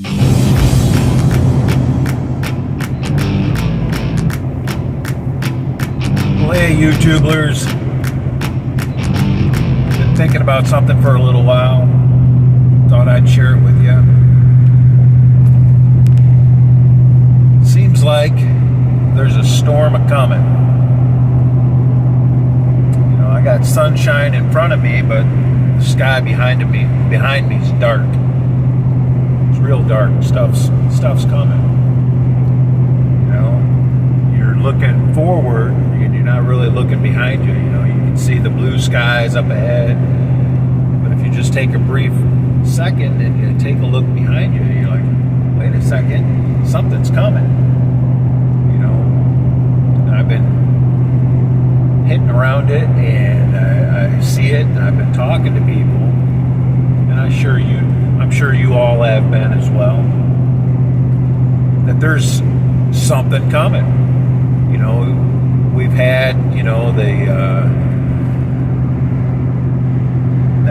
Well, hey, YouTubers. Been thinking about something for a little while. Thought I'd share it with you. Seems like there's a storm a-coming. You know, I got sunshine in front of me, but the sky behind me is dark. It's real dark. Stuff's coming. You know, you're looking forward and you're not really looking behind you. You know, you can see the blue skies up ahead, but if you just take a brief second and you take a look behind you, you're like, wait a second, something's coming. You know, I've been hitting around it and I see it, and I've been talking to people, and I'm sure you all have been as well, that there's something coming. You know, we've had, you know, the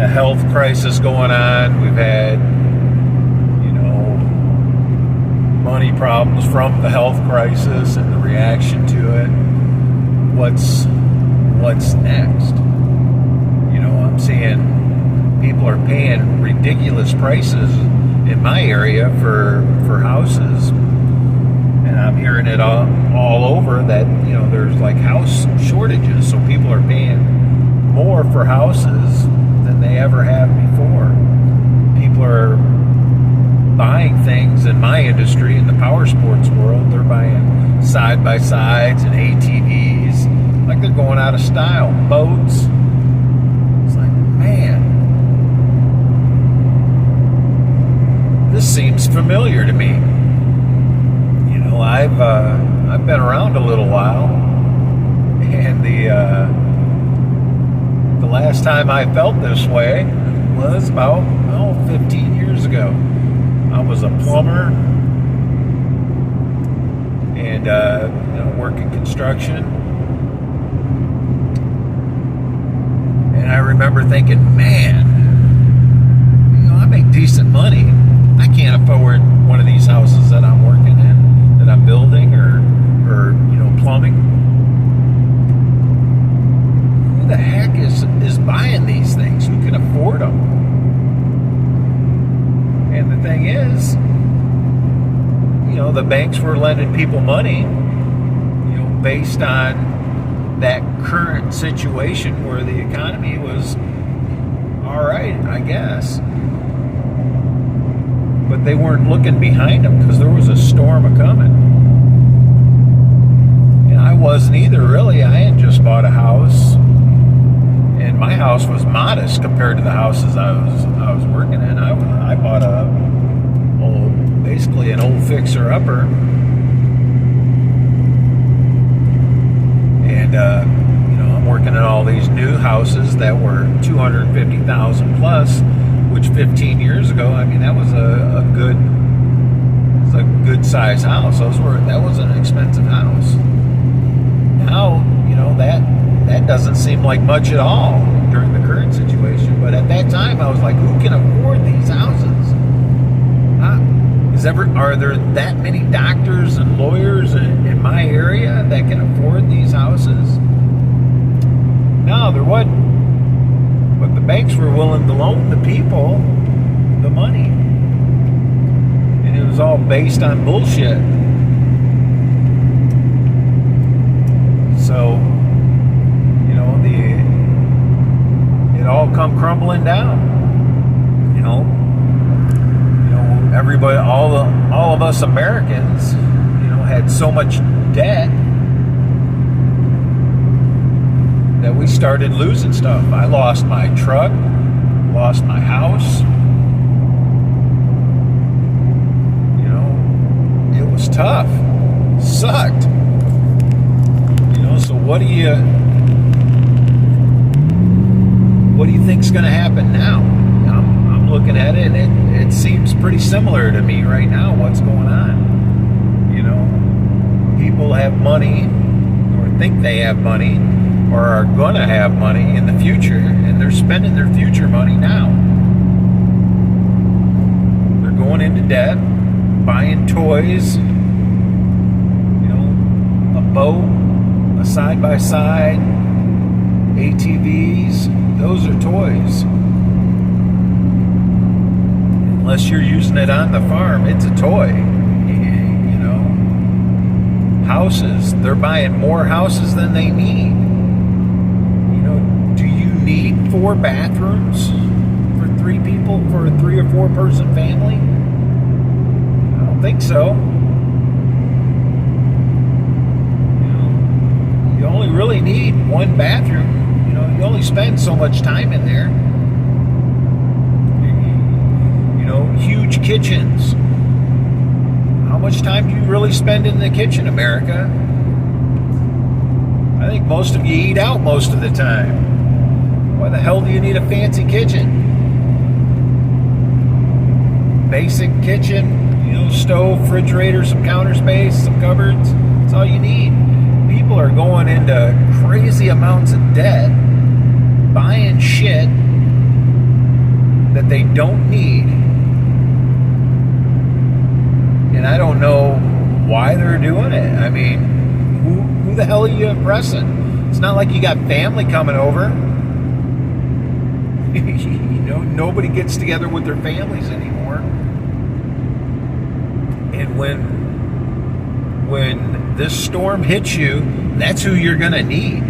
health crisis going on. We've had, you know, money problems from the health crisis and the reaction to it. What's next? You know, I'm seeing people are paying ridiculous prices in my area for houses, and I'm hearing it all over that, you know, there's like house shortages, so people are paying more for houses than they ever have before. People are buying things in my industry, in the power sports world. They're buying side-by-sides and ATVs like they're going out of style. Boats. It's like, man, this seems familiar to me. You know, I've been around a little while, and the last time I felt this way was about 15 years ago. I was a plumber and you know, working construction, and I remember thinking, man, you know, I make decent money. I can't afford one of these houses that I'm working in, that I'm building, or you know, plumbing. Who the heck is buying these things? Who can afford them? And the thing is, you know, the banks were lending people money, you know, based on that current situation where the economy was all right, I guess. But they weren't looking behind them because there was a storm a-coming. And I wasn't either, really. I had just bought a house, and my house was modest compared to the houses I was working in. I bought basically an old fixer-upper, and you know, I'm working in all these new houses that were $250,000 plus, which 15 years ago, I mean, that was a good size house. That was an expensive house. Now, you know, that doesn't seem like much at all during the current situation. But at that time, I was like, who can afford these houses? Are there that many doctors and lawyers in my area that can afford these houses? No, there wasn't. But the banks were willing to loan the people the money. And it was all based on bullshit. So, you know, it all come crumbling down. You know, everybody, all of us Americans, you know, had so much debt that we started losing stuff. I lost my truck, lost my house. You know, it was tough. Sucked. You know, so what do you think's going to happen now? I'm looking at it, and it seems pretty similar to me right now, what's going on. You know, people have money, or think they have money, or are going to have money in the future, and they're spending their future money now. They're going into debt. buying toys, a boat, a side-by-side, ATVs. Those are toys. Unless you're using it on the farm, it's a toy. Houses, they're buying more houses than they need. Do you need 4 bathrooms for 3 people, for a 3 or 4 person family? I don't think so. You only really need 1 bathroom. You only spend so much time in there. Huge kitchens. How much time do you really spend in the kitchen, America? I think most of you eat out most of the time. Why the hell do you need a fancy kitchen? Basic kitchen, stove, refrigerator, some counter space, some cupboards. That's all you need. People are going into crazy amounts of debt, buying shit that they don't need. And I don't know why they're doing it. I mean, who the hell are you impressing? It's not like you got family coming over. Nobody gets together with their families anymore. And when this storm hits you, that's who you're going to need.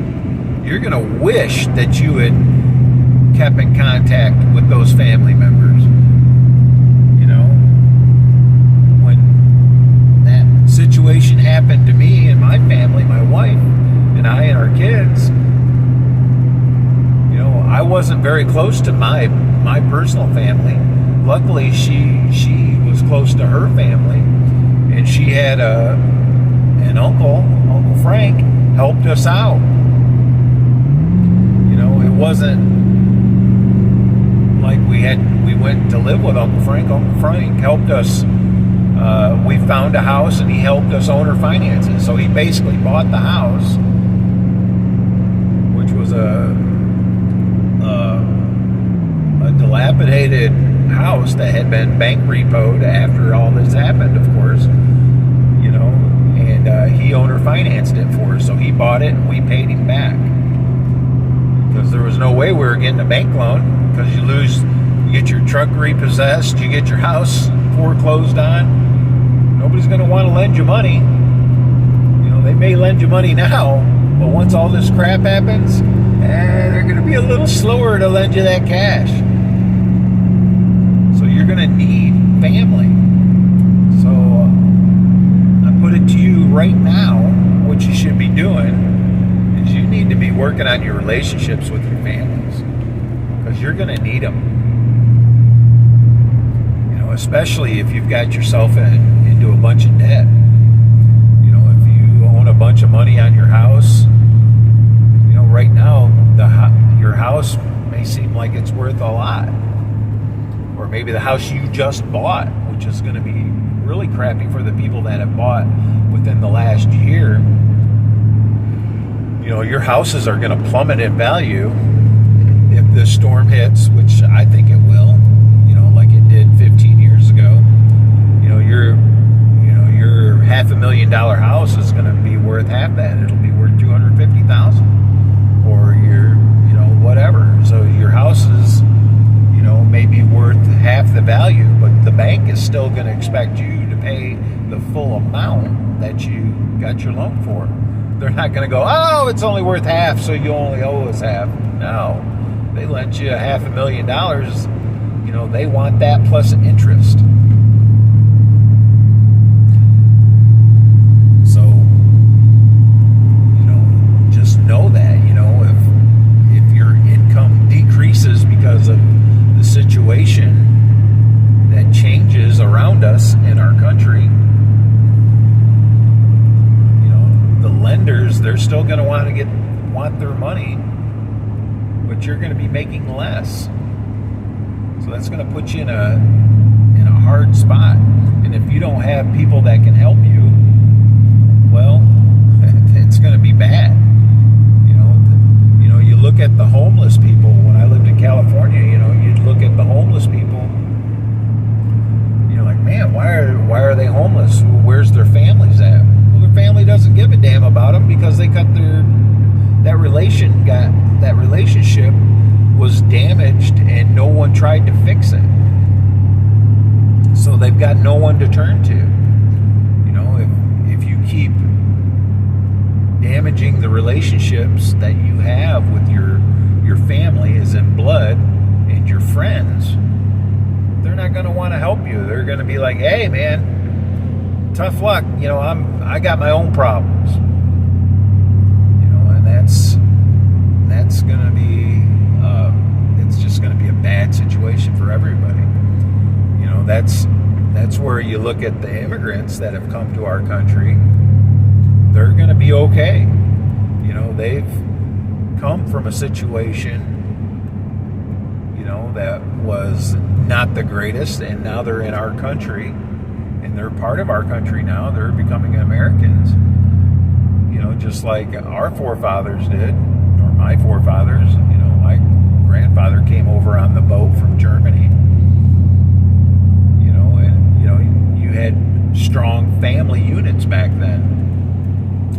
You're going to wish that you had kept in contact with those family members. Situation happened to me and my family, my wife and I and our kids, I wasn't very close to my personal family. Luckily, she was close to her family, and she had an Uncle Frank, helped us out. It wasn't like we went to live with Uncle Frank. Uncle Frank helped us. We found a house and he helped us own our finances. So he basically bought the house, which was a dilapidated house that had been bank repoed after all this happened, of course. And he owner financed it for us. So he bought it and we paid him back. Because there was no way we were getting a bank loan, because you get your truck repossessed, you get your house foreclosed on. Nobody's going to want to lend you money. They may lend you money now, but once all this crap happens, they're going to be a little slower to lend you that cash. So you're going to need family. So I put it to you right now, what you should be doing is you need to be working on your relationships with your families, because you're going to need them. Especially if you've got yourself into a bunch of debt. If you own a bunch of money on your house, right now your house may seem like it's worth a lot. Or maybe the house you just bought, which is going to be really crappy for the people that have bought within the last year. Your houses are going to plummet in value if this storm hits, which I think it will. Like it did 15 years ago. Your $500,000 house is going to be worth half that. It'll be worth $250,000, or whatever. So your house is, may be worth half the value, but the bank is still going to expect you to pay the full amount that you got your loan for. They're not going to go, oh, it's only worth half, so you only owe us half. No, they lent you $500,000. They want that plus interest. So, just know that, if your income decreases because of the situation that changes around us in our country, the lenders, they're still going to want their money, but you're going to be making less. So that's going to put you in a hard spot. And if you don't have people that can help you, well, it's going to be bad. You look at the homeless people. When I lived in California, you'd look at the homeless people. Like, man, why are they their family's at? Well, their family doesn't give a damn about them because they cut that relationship was damaged and no one tried to fix it. So they've got no one to turn to. You know, if you keep damaging the relationships that you have with your family as in blood and your friends, they're not going to want to help you. They're going to be like, hey man, tough luck. You know, I got my own problems. You know, and that's going to be it's just going to be a bad situation for everybody. You know, that's where you look at the immigrants that have come to our country. They're going to be okay. You know, they've come from a situation, you know, that was not the greatest, and now they're in our country, and they're part of our country now. They're becoming Americans, you know, just like our forefathers did, or my forefathers. You know, my grandfather came over on the boat from Germany, you know, and, you know, you had strong family units back then.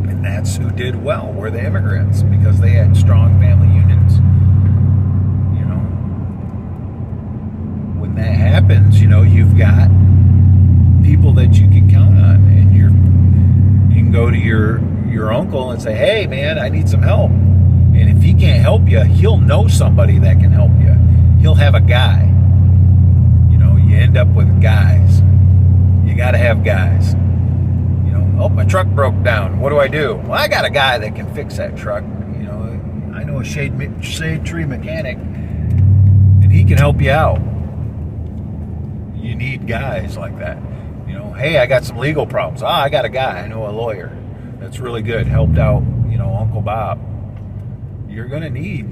And that's who did well, were the immigrants, because they had strong family units. You know, when that happens, you know, you've got people that you can count on, and you can go to your uncle and say, hey man, I need some help. And if he can't help you, he'll know somebody that can help you. He'll have a guy. You know, you end up with guys. You got to have guys. Oh, my truck broke down. What do I do? Well, I got a guy that can fix that truck. You know, I know a shade tree mechanic, and he can help you out. You need guys like that. You know, hey, I got some legal problems. I got a guy. I know a lawyer that's really good. Helped out, you know, Uncle Bob. You're going to need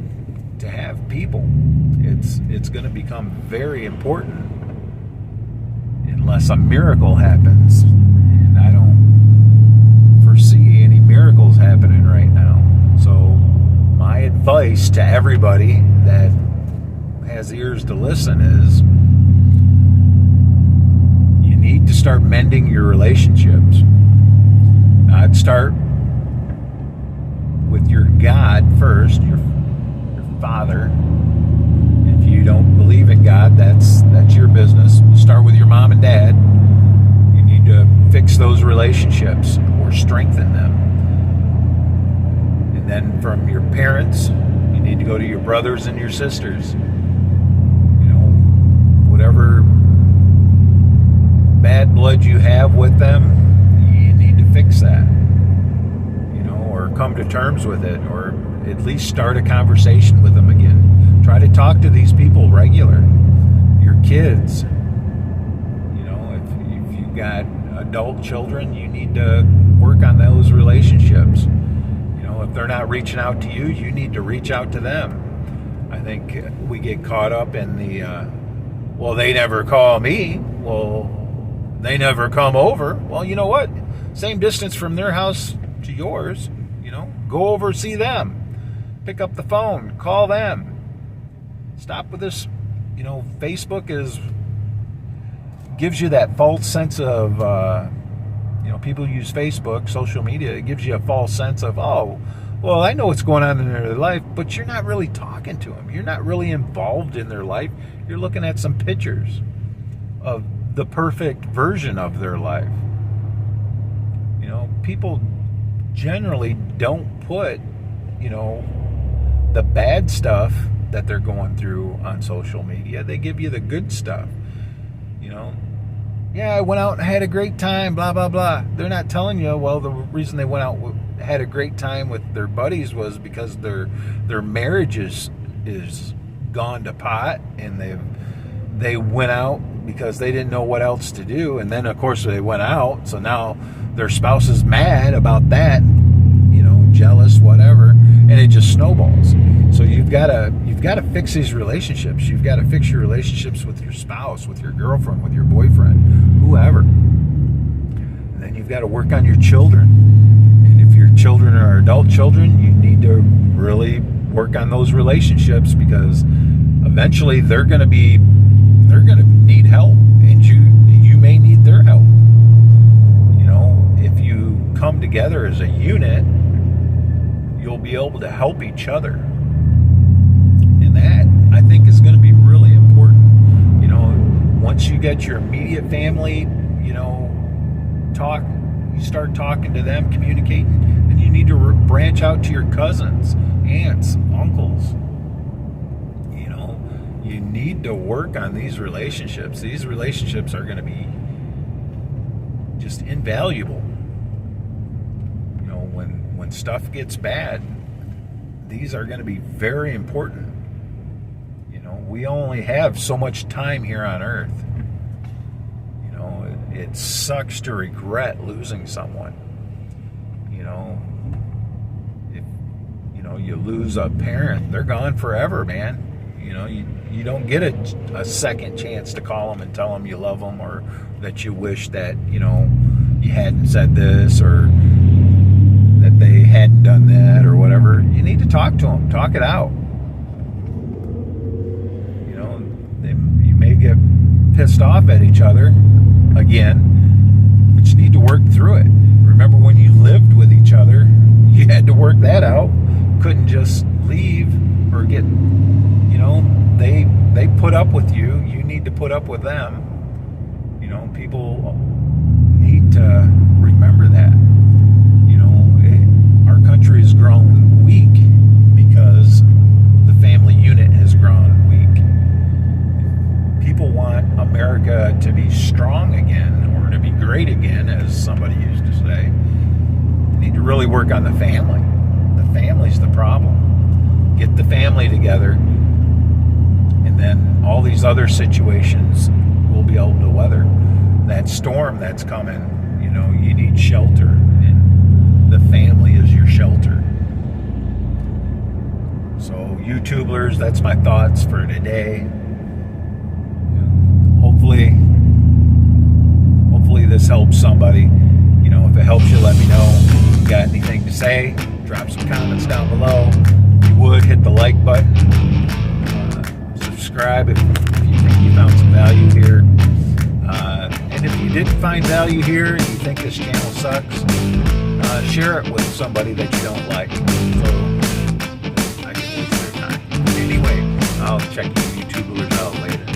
to have people. It's going to become very important unless a miracle happens. And I don't see any miracles happening right now. So my advice to everybody that has ears to listen is you need to start mending your relationships. I'd start with your God first, your Father. If you don't believe in God, that's your business. Start with your mom and dad. You need to fix those relationships or strengthen them. And then from your parents, you need to go to your brothers and your sisters. You know, whatever bad blood you have with them, you need to fix that. You know, or come to terms with it, or at least start a conversation with them again. Try to talk to these people regular. Your kids. You know, if you've got adult children, you need to work on those relationships. You know, if they're not reaching out to you, you need to reach out to them. I think we get caught up in the well, they never call me, well, they never come over. Well, you know what, same distance from their house to yours. You know, go over, see them, pick up the phone, call them. Stop with this. You know, Facebook gives you that false sense of, you know, people use Facebook, social media. It gives you a false sense of, oh, well, I know what's going on in their life, but you're not really talking to them. You're not really involved in their life. You're looking at some pictures of the perfect version of their life. You know, people generally don't put, you know, the bad stuff that they're going through on social media. They give you the good stuff. You know, yeah, I went out and had a great time, blah, blah, blah. They're not telling you, well, the reason they went out had a great time with their buddies was because their marriage is gone to pot, and they went out because they didn't know what else to do. And then, of course, they went out, so now their spouse is mad about that, you know, jealous, whatever, and it just snowballs. So you've got to fix these relationships. You've got to fix your relationships with your spouse, with your girlfriend, with your boyfriend, whoever. And then you've got to work on your children. And if your children are adult children, you need to really work on those relationships, because eventually they're going to need help, and you may need their help. You know, together as a unit, you'll be able to help each other. And that, I think, is going to be really important. You know, once you get your immediate family, you know, you start talking to them, communicating, and you need to branch out to your cousins, aunts, uncles. You know, you need to work on these relationships. These relationships are going to be just invaluable. You know, when stuff gets bad, these are going to be very important. You know, we only have so much time here on Earth. You know, it sucks to regret losing someone. You know, if you lose a parent, they're gone forever, man. You know, you don't get a second chance to call them and tell them you love them, or that you wish that, you know, you hadn't said this, or that they hadn't done that, or whatever. You need to talk to them, talk it out. You know, you may get pissed off at each other again, but you need to work through it. Remember when you lived with each other, you had to work that out. Couldn't just leave or get, you know, they put up with you. You need to put up with them. You know, people need to remember that. You know, our country has grown weak because the family unit has grown weak. People want America to be strong again, or to be great again, as somebody used to say. You need to really work on the family. The family's the problem. Get the family together, and then all these other situations will be able to weather. That storm that's coming, you know, you need shelter, and the family is your shelter. So, YouTubers, that's my thoughts for today. Hopefully this helps somebody. You know, if it helps you, let me know. If you got anything to say, drop some comments down below. If you would, hit the like button. Subscribe if you think you found some value here. And if you didn't find value here and you think this channel sucks, share it with somebody that you don't like, so I can waste their time. Anyway, I'll check you YouTubers out later.